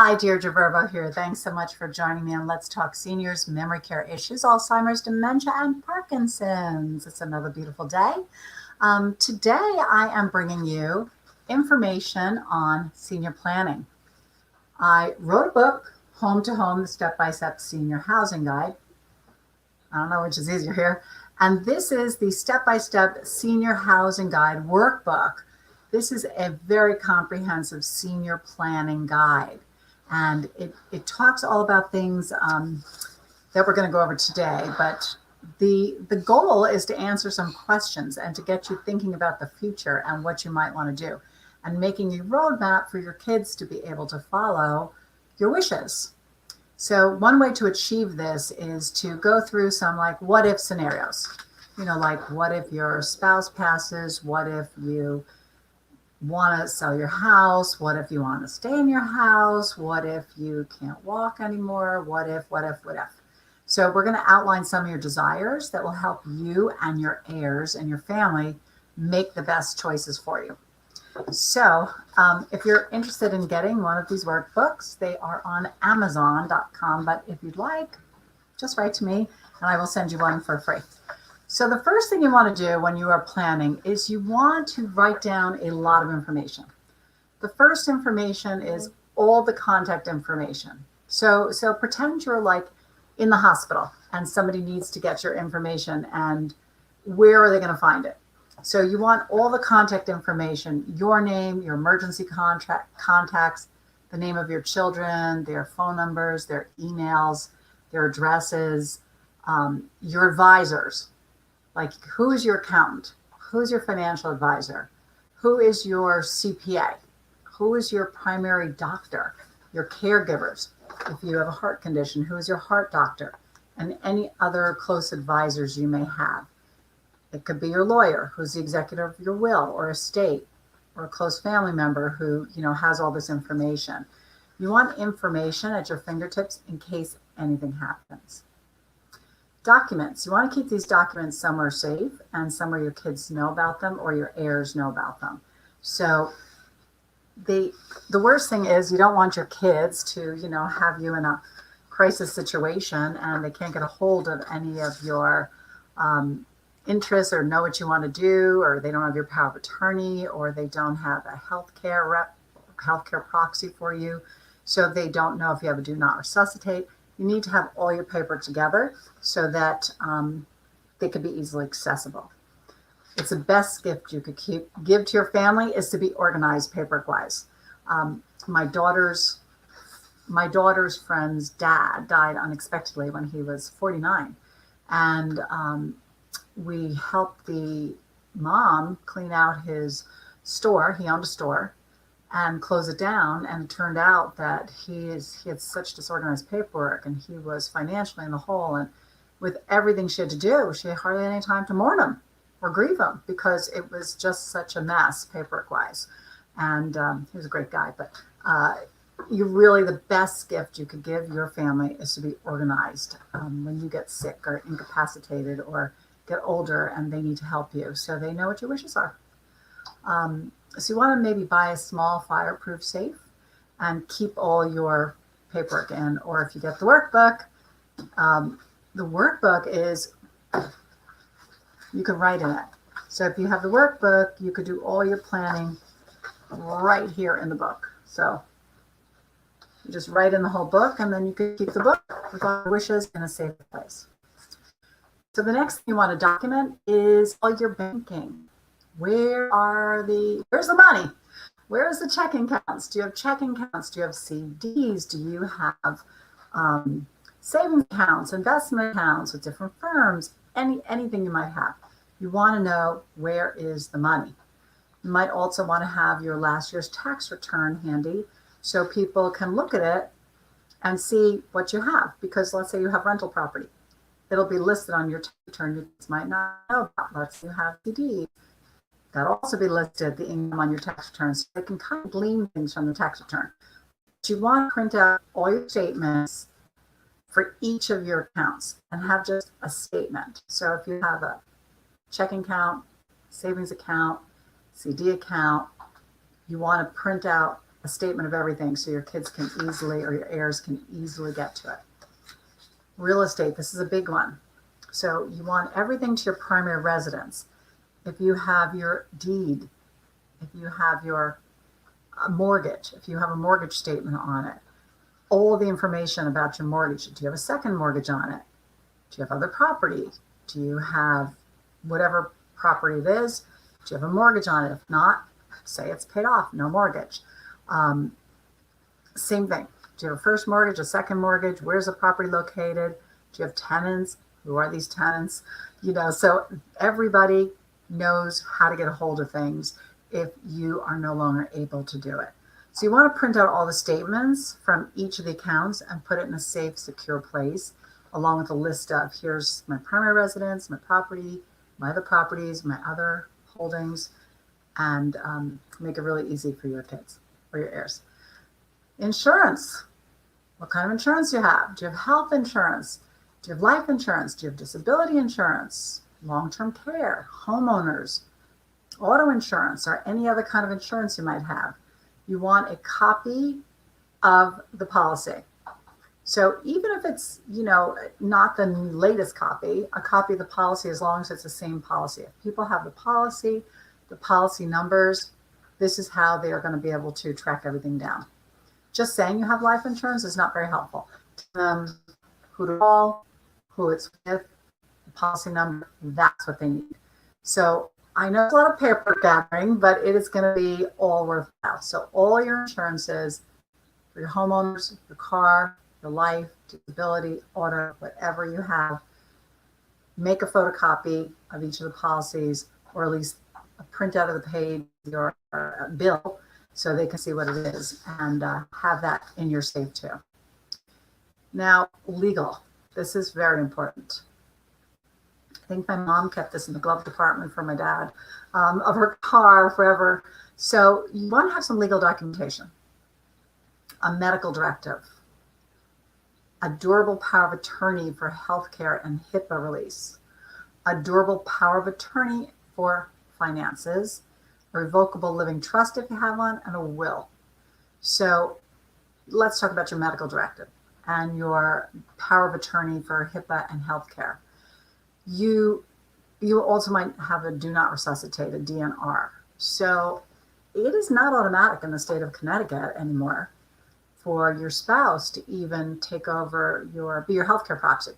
Hi, Deirdre Virvo here. Thanks so much for joining me on Let's Talk Seniors, Memory Care Issues, Alzheimer's, Dementia, and Parkinson's. It's another beautiful day. Today, I am bringing you information on senior planning. I wrote a book, Home to Home, the Step-by-Step Senior Housing Guide. I don't know which is easier here. And this is the Step-by-Step Senior Housing Guide workbook. This is a very comprehensive senior planning guide. And it talks all about things that we're going to go over today. But the goal is to answer some questions and to get you thinking about the future and what you might want to do, and making a roadmap for your kids to be able to follow your wishes. So one way to achieve this is to go through some like what if scenarios. You know, like what if your spouse passes? What if you want to sell your house? What if you want to stay in your house? What if you can't walk anymore? What if? So we're going to outline some of your desires that will help you and your heirs and your family make the best choices for you. So if you're interested in getting one of these workbooks, they are on Amazon.com. But if you'd like, just write to me and I will send you one for free. So the first thing you want to do when you are planning is you want to write down a lot of information. The first information is all the contact information. So pretend you're like in the hospital and somebody needs to get your information, and where are they going to find it? So you want all the contact information, your name, your emergency contacts, the name of your children, their phone numbers, their emails, their addresses, your advisors. Like, who is your accountant? Who's your financial advisor? Who is your CPA? Who is your primary doctor? Your caregivers. If you have a heart condition, who is your heart doctor? And any other close advisors you may have. It could be your lawyer, who's the executor of your will or estate, or a close family member who, has all this information. You want information at your fingertips in case anything happens. Documents. You want to keep these documents somewhere safe and somewhere your kids know about them or your heirs know about them. So the worst thing is you don't want your kids to, have you in a crisis situation and they can't get a hold of any of your interests or know what you want to do, or they don't have your power of attorney, or they don't have a healthcare rep, healthcare proxy for you. So they don't know if you have a do not resuscitate. You need to have all your paper together so that they could be easily accessible. It's the best gift you could give to your family is to be organized paperwork-wise. My daughter's friend's dad died unexpectedly when he was 49. And we helped the mom clean out his store. He owned a store, and close it down. And it turned out that he had such disorganized paperwork and he was financially in the hole. And with everything she had to do, she had hardly any time to mourn him or grieve him because it was just such a mess paperwork wise. And he was a great guy, but the best gift you could give your family is to be organized when you get sick or incapacitated or get older and they need to help you so they know what your wishes are. So you want to maybe buy a small fireproof safe and keep all your paperwork in. Or if you get the workbook is, you can write in it. So if you have the workbook, you could do all your planning right here in the book. So you just write in the whole book, and then you can keep the book with all your wishes in a safe place. So the next thing you want to document is all your banking. Where's the money? Where is the checking accounts? Do you have checking accounts? Do you have CDs? Do you have savings accounts, investment accounts with different firms? Anything you might have. You want to know where is the money. You might also want to have your last year's tax return handy so people can look at it and see what you have. Because let's say you have rental property. It'll be listed on your tax return you might not know about. Let's say you have CDs. That'll also be listed, the income on your tax return, so they can kind of glean things from the tax return. But you want to print out all your statements for each of your accounts and have just a statement. So if you have a checking account, savings account, CD account, you want to print out a statement of everything so your kids can easily, or your heirs can easily get to it. Real estate, this is a big one. So you want everything to your primary residence. If you have your deed, if you have your mortgage, if you have a mortgage statement on it, all the information about your mortgage. Do you have a second mortgage on it? Do you have other property? Do you have whatever property it is? Do you have a mortgage on it? If not, say it's paid off, no mortgage. Same thing. Do you have a first mortgage, a second mortgage? Where's the property located? Do you have tenants? Who are these tenants? So everybody knows how to get a hold of things if you are no longer able to do it. So you want to print out all the statements from each of the accounts and put it in a safe, secure place, along with a list of, here's my primary residence, my property, my other properties, my other holdings, and make it really easy for your kids or your heirs. Insurance. What kind of insurance do you have? Do you have health insurance? Do you have life insurance? Do you have disability insurance? Long-term care, homeowners, auto insurance, or any other kind of insurance you might have? You want a copy of the policy. So even if it's, not the latest copy, a copy of the policy, as long as it's the same policy. If people have the policy numbers, this is how they are going to be able to track everything down. Just saying you have life insurance is not very helpful. Who to call, who it's with, the policy number, that's what they need. So I know it's a lot of paper gathering, but it is going to be all worthwhile. So all your insurances for your homeowners, your car, your life, disability, auto, whatever you have, make a photocopy of each of the policies, or at least a printout of the page, your bill, so they can see what it is, and have that in your safe too. Now, legal. This is very important. I think my mom kept this in the glove department for my dad of her car forever. So you want to have some legal documentation, a medical directive, a durable power of attorney for healthcare and HIPAA release, a durable power of attorney for finances, a revocable living trust if you have one, and a will. So let's talk about your medical directive and your power of attorney for HIPAA and healthcare. You also might have a do not resuscitate, a DNR. So it is not automatic in the state of Connecticut anymore for your spouse to even take over be your healthcare proxy.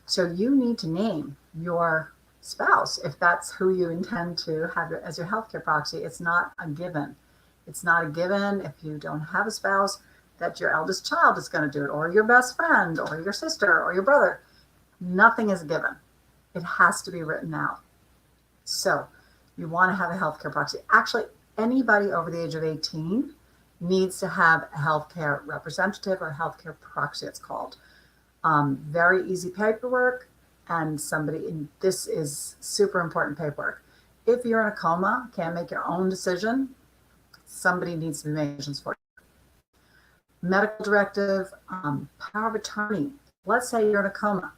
So you need to name your spouse if that's who you intend to have as your healthcare proxy. It's not a given. It's not a given if you don't have a spouse that your eldest child is going to do it, or your best friend, or your sister, or your brother. Nothing is a given. It has to be written out. So you want to have a healthcare proxy. Actually, anybody over the age of 18 needs to have a healthcare representative or healthcare proxy, it's called. Very easy paperwork, and this is super important paperwork. If you're in a coma, can't make your own decision, somebody needs to be making decisions for you. Medical directive, power of attorney. Let's say you're in a coma.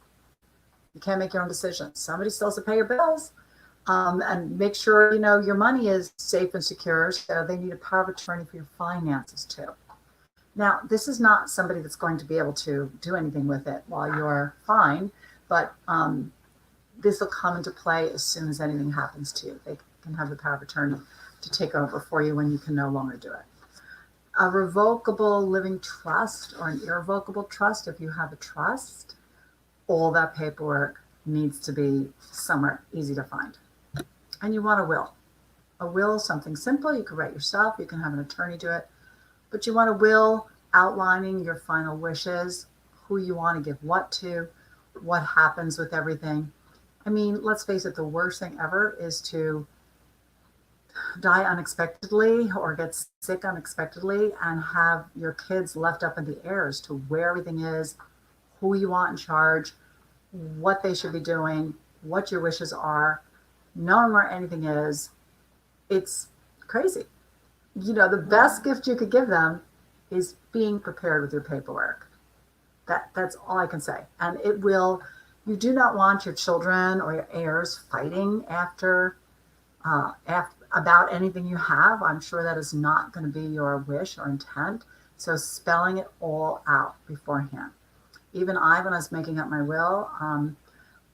You can't make your own decisions. Somebody still has to pay your bills and make sure your money is safe and secure. So they need a power of attorney for your finances too. Now, this is not somebody that's going to be able to do anything with it while you're fine, but this will come into play as soon as anything happens to you. They can have the power of attorney to take over for you when you can no longer do it. A revocable living trust or an irrevocable trust, if you have a trust, all that paperwork needs to be somewhere easy to find. And you want a will. A will is something simple. You can write yourself. You can have an attorney do it. But you want a will outlining your final wishes, who you want to give what to, what happens with everything. I mean, let's face it, the worst thing ever is to die unexpectedly or get sick unexpectedly and have your kids left up in the air as to where everything is, who you want in charge, what they should be doing, what your wishes are, knowing where anything is. It's crazy. The best gift you could give them is being prepared with your paperwork. That's all I can say. And you do not want your children or your heirs fighting after about anything you have. I'm sure that is not going to be your wish or intent. So spelling it all out beforehand. Even when I was making up my will,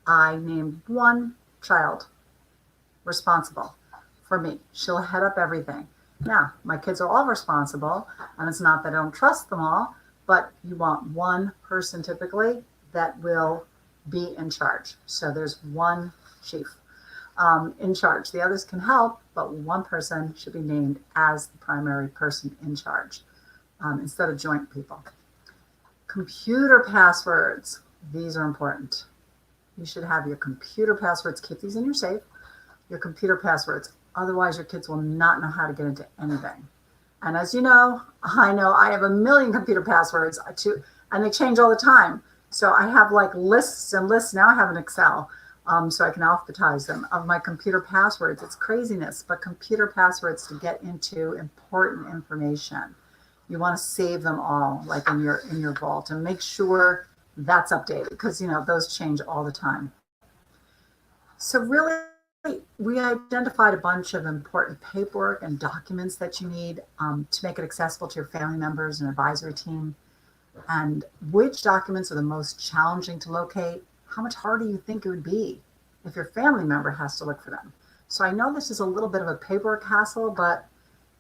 I named one child responsible for me. She'll head up everything. Now, my kids are all responsible, and it's not that I don't trust them all, but you want one person typically that will be in charge. So there's one chief in charge. The others can help, but one person should be named as the primary person in charge instead of joint people. Computer passwords. These are important. You should have your computer passwords. Keep these in your safe. Your computer passwords. Otherwise, your kids will not know how to get into anything. And as you know I have a million computer passwords too, and they change all the time. So I have like lists and lists. Now I have an Excel, so I can alphabetize them of my computer passwords. It's craziness, but computer passwords to get into important information. You want to save them all, like in your vault, and make sure that's updated because those change all the time. So really, we identified a bunch of important paperwork and documents that you need to make it accessible to your family members and advisory team. And which documents are the most challenging to locate? How much harder do you think it would be if your family member has to look for them? So I know this is a little bit of a paperwork hassle, but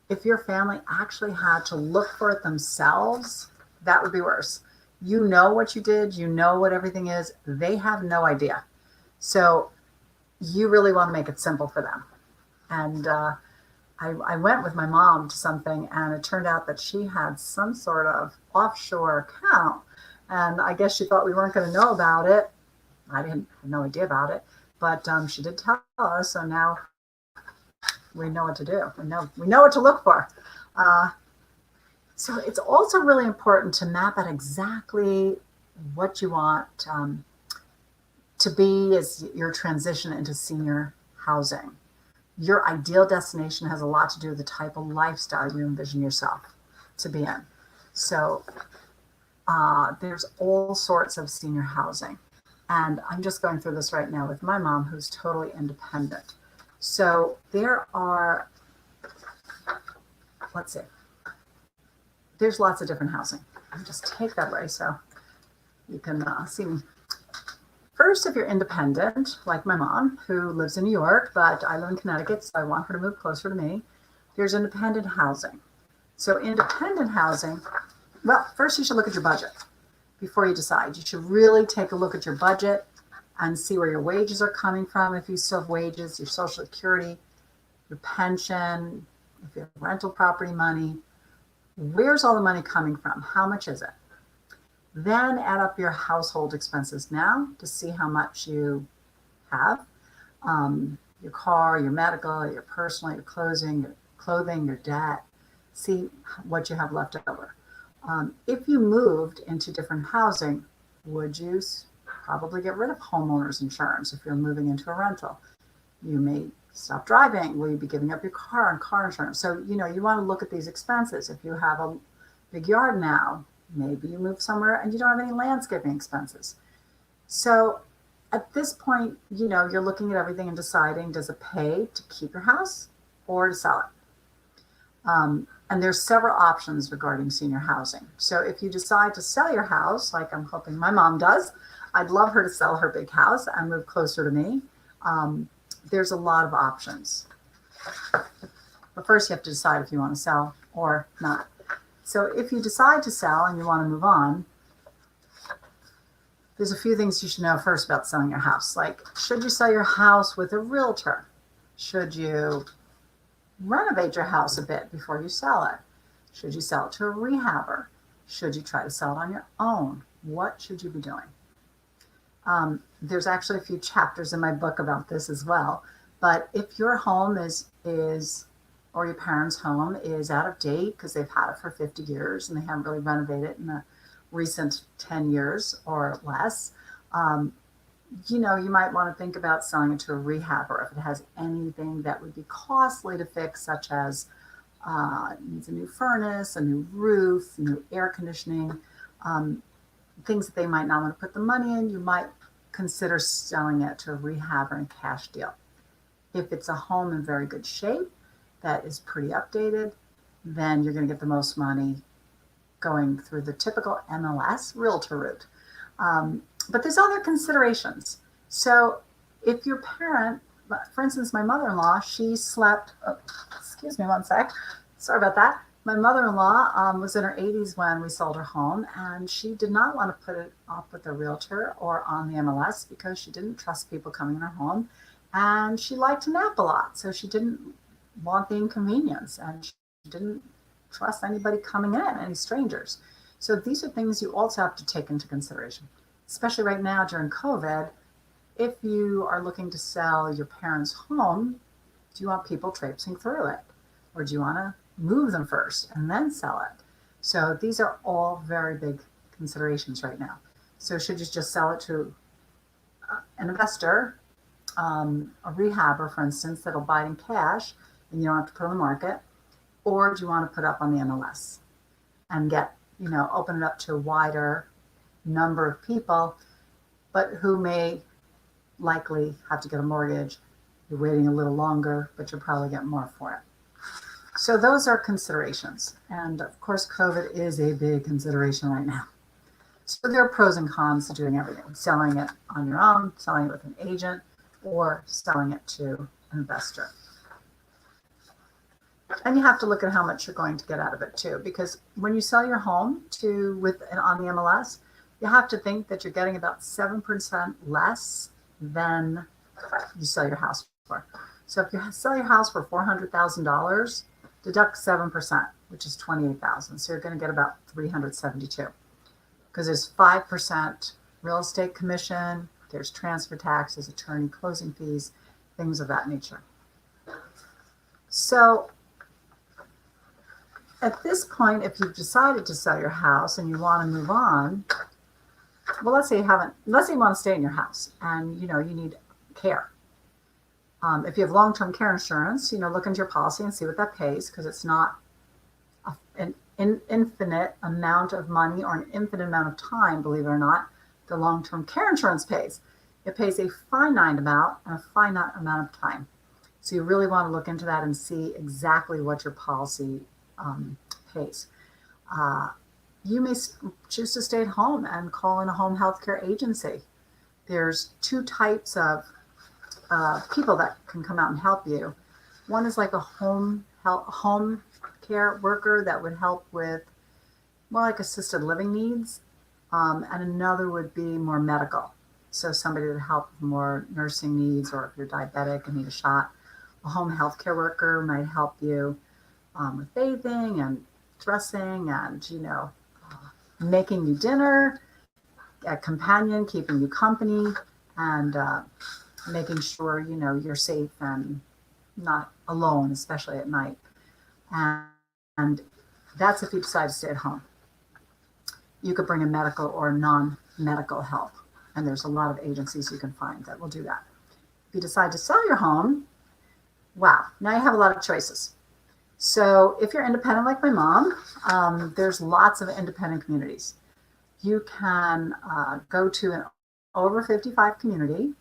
if your family actually had to look for it themselves, that would be worse. You know what you did, you know what everything is. They have no idea. So you really want to make it simple for them. And I went with my mom to something, and it turned out that she had some sort of offshore account. And I guess she thought we weren't going to know about it. I didn't have no idea about it, but she did tell us. So now we know what to do. We know what to look for. So it's also really important to map out exactly what you want to be as your transition into senior housing. Your ideal destination has a lot to do with the type of lifestyle you envision yourself to be in. So there's all sorts of senior housing. And I'm just going through this right now with my mom, who's totally independent. So there are, let's see, there's lots of different housing. I'll just take that way so you can see me. First, if you're independent, like my mom, who lives in New York, but I live in Connecticut, so I want her to move closer to me, there's independent housing. So independent housing, well, first you should look at your budget before you decide. You should really take a look at your budget and see where your wages are coming from. If you still have wages, your Social Security, your pension, if you have rental property money, where's all the money coming from? How much is it? Then add up your household expenses now to see how much you have. Your car, your medical, your personal, your clothing, your debt. See what you have left over. If you moved into different housing, would you probably get rid of homeowners insurance if you're moving into a rental? You may stop driving. Will you be giving up your car and car insurance? So, you want to look at these expenses. If you have a big yard now, maybe you move somewhere and you don't have any landscaping expenses. So at this point, you're looking at everything and deciding, does it pay to keep your house or to sell it? And there's several options regarding senior housing. So if you decide to sell your house, like I'm hoping my mom does, I'd love her to sell her big house and move closer to me. There's a lot of options. But first you have to decide if you want to sell or not. So if you decide to sell and you want to move on, there's a few things you should know first about selling your house. Like, should you sell your house with a realtor? Should you renovate your house a bit before you sell it? Should you sell it to a rehabber? Should you try to sell it on your own? What should you be doing? There's actually a few chapters in my book about this as well. But if your home or your parents' home is out of date because they've had it for 50 years and they haven't really renovated it in the recent 10 years or less, you might want to think about selling it to a rehabber if it has anything that would be costly to fix, such as it needs a new furnace, a new roof, new air conditioning, things that they might not want to put the money in. You might consider selling it to a rehabber in a cash deal. If it's a home in very good shape, that is pretty updated, then you're going to get the most money going through the typical MLS realtor route. But there's other considerations. So if your parent, for instance, my mother-in-law, she slept, excuse me one sec, sorry about that. My mother-in-law was in her 80s when we sold her home, and she did not want to put it up with a realtor or on the MLS because she didn't trust people coming in her home, and she liked to nap a lot, so she didn't want the inconvenience, and she didn't trust anybody coming in, any strangers. So these are things you also have to take into consideration, especially right now during COVID. If you are looking to sell your parents' home, do you want people traipsing through it? Or do you want to move them first and then sell it? So these are all very big considerations right now. So should you just sell it to an investor, a rehabber, for instance, that'll buy it in cash and you don't have to put it on the market? Or do you want to put up on the MLS and get, open it up to a wider number of people, but who may likely have to get a mortgage? You're waiting a little longer, but you'll probably get more for it. So those are considerations. And of course, COVID is a big consideration right now. So there are pros and cons to doing everything: selling it on your own, selling it with an agent, or selling it to an investor. And you have to look at how much you're going to get out of it too, because when you sell your home on the MLS, you have to think that you're getting about 7% less than you sell your house for. So if you sell your house for $400,000, deduct 7%, which is $28,000. So you're going to get about $372, because there's 5% real estate commission, there's transfer taxes, attorney closing fees, things of that nature. So at this point, if you've decided to sell your house and you want to move on, well, let's say you want to stay in your house and you need care. If you have long-term care insurance, look into your policy and see what that pays, because it's not an infinite amount of money or an infinite amount of time, believe it or not, the long-term care insurance pays. It pays a finite amount and a finite amount of time. So you really want to look into that and see exactly what your policy pays. You may choose to stay at home and call in a home health care agency. There's two types of people that can come out and help you. One is like a home care worker that would help with more like assisted living needs, and another would be more medical. So somebody would help with more nursing needs, or if you're diabetic and need a shot. A home health care worker might help you with bathing and dressing and making you dinner, a companion keeping you company, and making sure you're safe and not alone, especially at night. And that's if you decide to stay at home. You could bring a medical or non-medical help, and there's a lot of agencies you can find that will do that. If you decide to sell your home, wow, now you have a lot of choices. So if you're independent like my mom, there's lots of independent communities. You can go to an over 55 community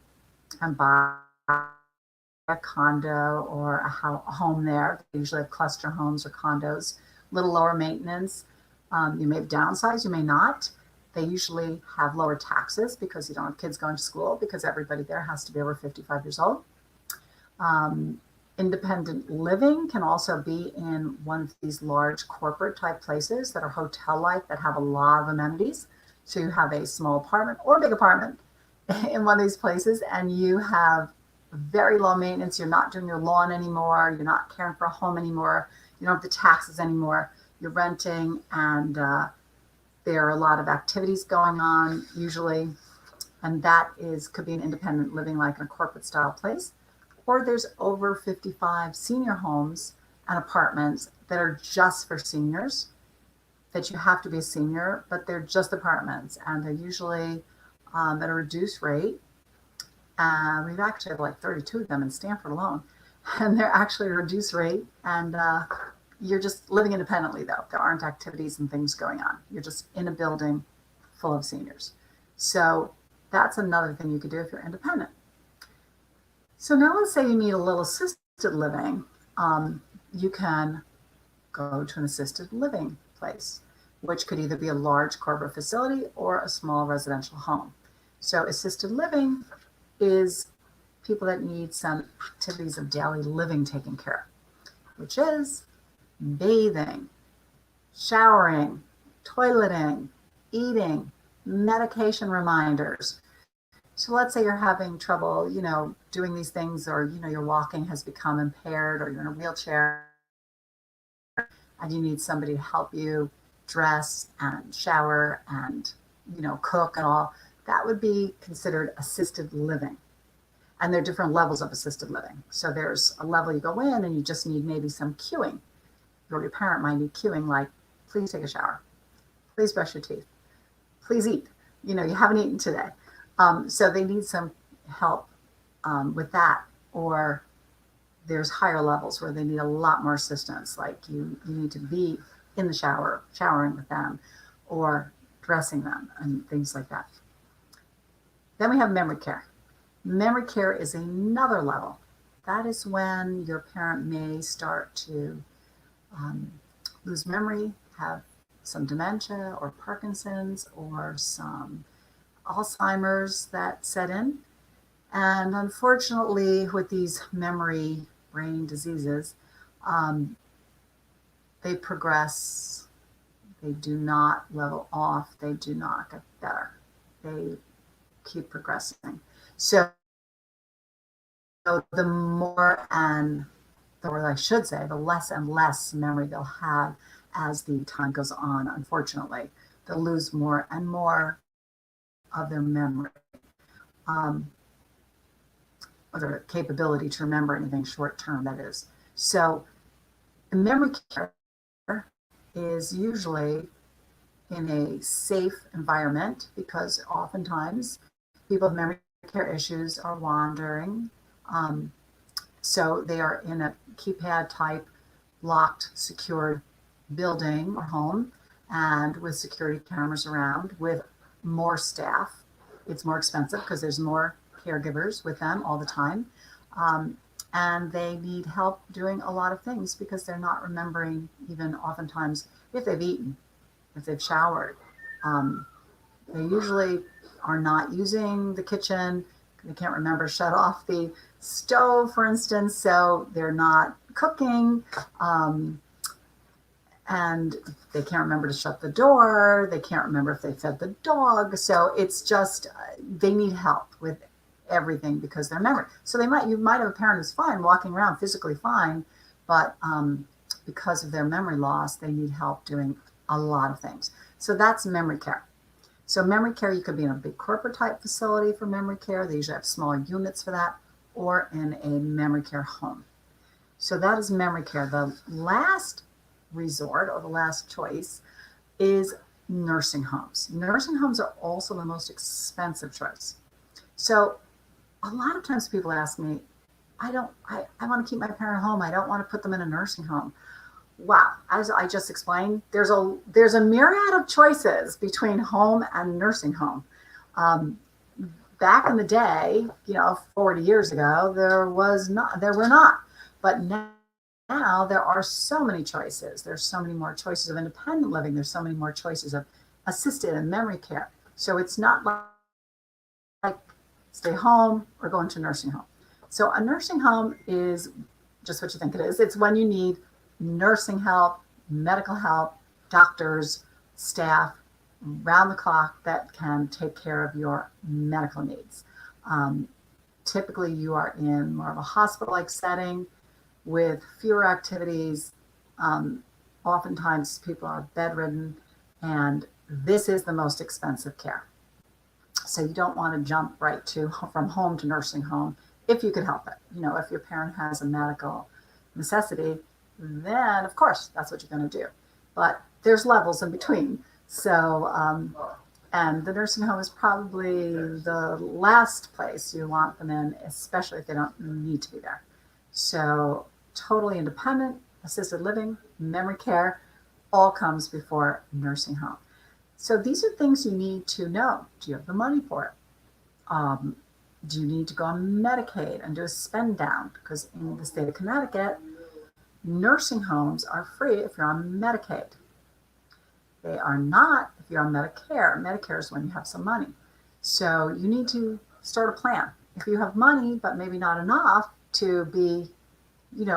and buy a condo or a home there. They usually have cluster homes or condos, a little lower maintenance. You may downsize, you may not. They usually have lower taxes because you don't have kids going to school, because everybody there has to be over 55 years old. Independent living can also be in one of these large corporate type places that are hotel-like, that have a lot of amenities. So you have a small apartment or a big apartment in one of these places, and you have very low maintenance. You're not doing your lawn anymore. You're not caring for a home anymore. You don't have the taxes anymore. You're renting, and there are a lot of activities going on usually. And that could be an independent living, like in a corporate style place. Or there's over 55 senior homes and apartments that are just for seniors, that you have to be a senior, but they're just apartments, and they're usually at a reduced rate. We've actually have like 32 of them in Stanford alone, and they're actually a reduced rate, and you're just living independently though. There aren't activities and things going on. You're just in a building full of seniors. So that's another thing you could do if you're independent. So now let's say you need a little assisted living. you can go to an assisted living place, which could either be a large corporate facility or a small residential home. So assisted living is people that need some activities of daily living taken care of, which is bathing, showering, toileting, eating, medication reminders. So let's say you're having trouble, doing these things, or, your walking has become impaired, or you're in a wheelchair and you need somebody to help you dress and shower and, cook and all. That would be considered assisted living. And there are different levels of assisted living. So there's a level you go in and you just need maybe some cueing. Your parent might need cueing, like, please take a shower, please brush your teeth, please eat. You haven't eaten today. So they need some help with that. Or there's higher levels where they need a lot more assistance, like you need to be in the shower, showering with them, or dressing them and things like that. Then we have memory care. Memory care is another level. That is when your parent may start to lose memory, have some dementia or Parkinson's or some Alzheimer's that set in. And unfortunately, with these memory brain diseases, they progress. They do not level off. They do not get better. They keep progressing. So the more and or I should say, the less and less memory they'll have as the time goes on, unfortunately. They'll lose more and more of their memory, or their capability to remember anything short term, that is. So memory care is usually in a safe environment, because oftentimes people with memory care issues are wandering. So they are in a keypad type, locked, secured building or home, and with security cameras around, with more staff. It's more expensive because there's more caregivers with them all the time. And they need help doing a lot of things because they're not remembering, even oftentimes, if they've eaten, if they've showered. They usually are not using the kitchen. They can't remember to shut off the stove, for instance, so they're not cooking. And they can't remember to shut the door. They can't remember if they fed the dog. So it's just, they need help with everything because they're memory. So you might have a parent who's fine, walking around physically fine, but because of their memory loss, they need help doing a lot of things. So that's memory care. So memory care, you could be in a big corporate type facility for memory care. They usually have smaller units for that, or in a memory care home. So that is memory care. The last resort, or the last choice, is nursing homes. Nursing homes are also the most expensive choice. So a lot of times people ask me, I want to keep my parent home. I don't want to put them in a nursing home. Wow, as I just explained, there's a myriad of choices between home and nursing home. Back in the day, 40 years ago, there were not. But now there are so many choices. There's so many more choices of independent living. There's so many more choices of assisted and memory care. So it's not like stay home or go into a nursing home. So a nursing home is just what you think it is. It's when you need nursing help, medical help, doctors, staff, round the clock that can take care of your medical needs. Typically, you are in more of a hospital-like setting with fewer activities. Oftentimes, people are bedridden, and this is the most expensive care. So you don't want to jump right from home to nursing home if you could help it. If your parent has a medical necessity, then of course that's what you're going to do. But there's levels in between. So, and the nursing home is probably the last place you want them in, especially if they don't need to be there. So totally independent, assisted living, memory care, all comes before nursing home. So these are things you need to know. Do you have the money for it? Do you need to go on Medicaid and do a spend down? Because in the state of Connecticut, Nursing homes are free if you're on Medicaid. They are not if you're on Medicare. Medicare is when you have some money. So you need to start a plan. If you have money, but maybe not enough to be,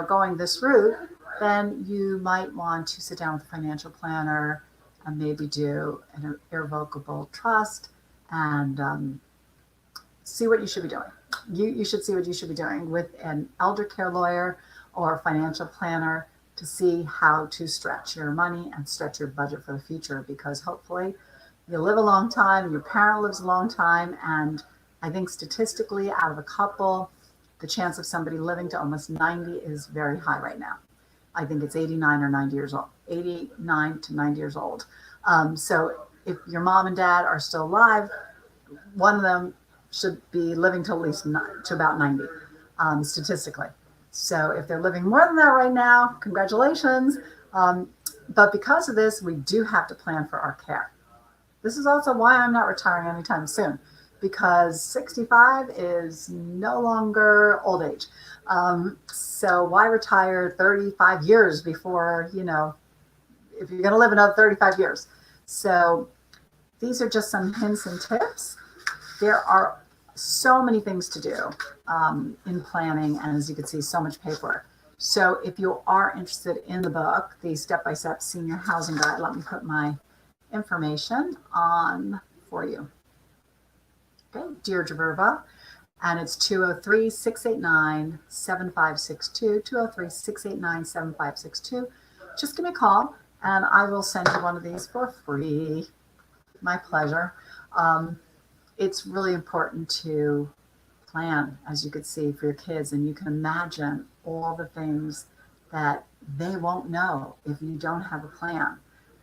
going this route, then you might want to sit down with a financial planner and maybe do an irrevocable trust and see what you should be doing. You should see what you should be doing with an elder care lawyer or a financial planner to see how to stretch your money and stretch your budget for the future, because hopefully you live a long time, your parent lives a long time, and I think statistically out of a couple, the chance of somebody living to almost 90 is very high right now. I think it's 89 or 90 years old, 89 to 90 years old. So if your mom and dad are still alive, one of them should be living to at least to about 90, statistically. So if they're living more than that right now, congratulations. But because of this, we do have to plan for our care. This is also why I'm not retiring anytime soon, because 65 is no longer old age. So why retire 35 years before, if you're going to live another 35 years. So these are just some hints and tips. There are so many things to do in planning, and as you can see, so much paperwork. So if you are interested in the book, the Step-by-Step Senior Housing Guide, let me put my information on for you. Okay, Deirdre Virvo, and it's 203-689-7562, 203-689-7562. Just give me a call, and I will send you one of these for free. My pleasure. It's really important to plan, as you could see, for your kids, and you can imagine all the things that they won't know if you don't have a plan.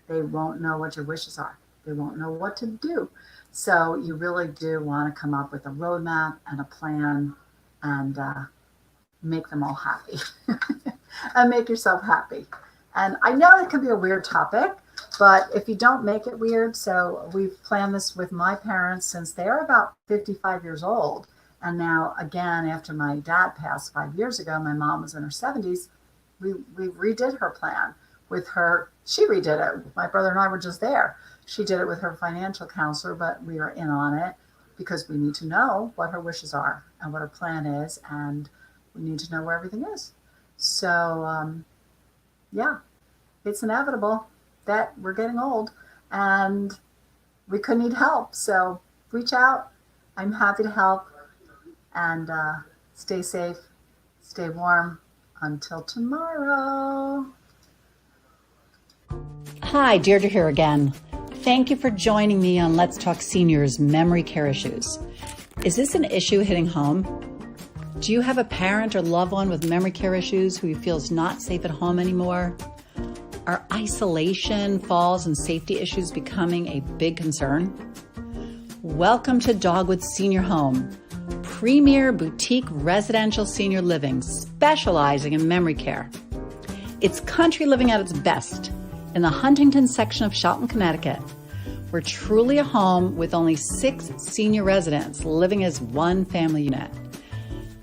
They won't know what your wishes are. They won't know what to do. So you really do want to come up with a roadmap and a plan and make them all happy and make yourself happy. And I know it can be a weird topic, but if you don't make it weird, so we've planned this with my parents since they're about 55 years old. And now, again, after my dad passed 5 years ago, my mom was in her 70s, we redid her plan with her. She redid it. My brother and I were just there. She did it with her financial counselor, but we are in on it because we need to know what her wishes are and what her plan is, and we need to know where everything is. So, yeah, it's inevitable that we're getting old and we could need help. So reach out. I'm happy to help, and stay safe, stay warm. Until tomorrow. Hi, Deirdre here again. Thank you for joining me on Let's Talk Seniors Memory Care Issues. Is this an issue hitting home? Do you have a parent or loved one with memory care issues who you feel is not safe at home anymore? Are isolation, falls, and safety issues becoming a big concern? Welcome to Dogwood Senior Home, premier boutique residential senior living specializing in memory care. It's country living at its best in the Huntington section of Shelton, Connecticut. We're truly a home with only 6 senior residents living as one family unit.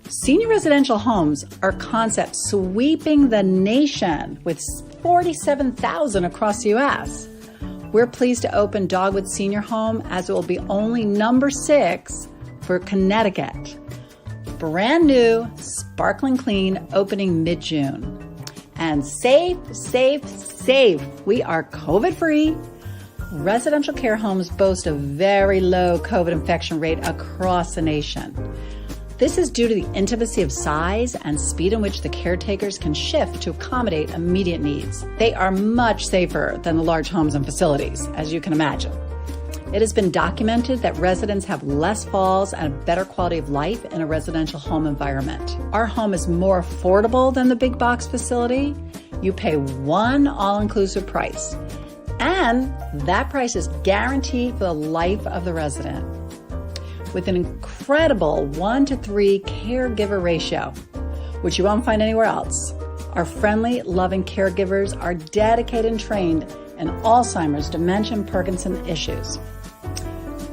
Senior residential homes are concepts sweeping the nation with 47,000 across the U.S. We're pleased to open Dogwood Senior Home as it will be only number 6 for Connecticut. Brand new, sparkling clean, opening mid-June. And safe, safe, safe. We are COVID-free. Residential care homes boast a very low COVID infection rate across the nation. This is due to the intimacy of size and speed in which the caretakers can shift to accommodate immediate needs. They are much safer than the large homes and facilities, as you can imagine. It has been documented that residents have less falls and a better quality of life in a residential home environment. Our home is more affordable than the big box facility. You pay one all-inclusive price, and that price is guaranteed for the life of the resident. With an incredible 1-to-3 caregiver ratio, which you won't find anywhere else. Our friendly, loving caregivers are dedicated and trained in Alzheimer's, dementia, and Parkinson's issues.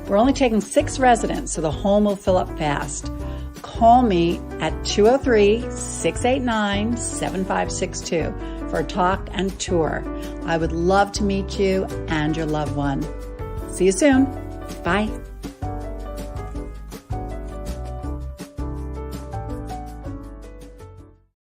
We're only taking 6 residents, so the home will fill up fast. call me at 203-689-7562 for a talk and tour. I would love to meet you and your loved one. See you soon. Bye.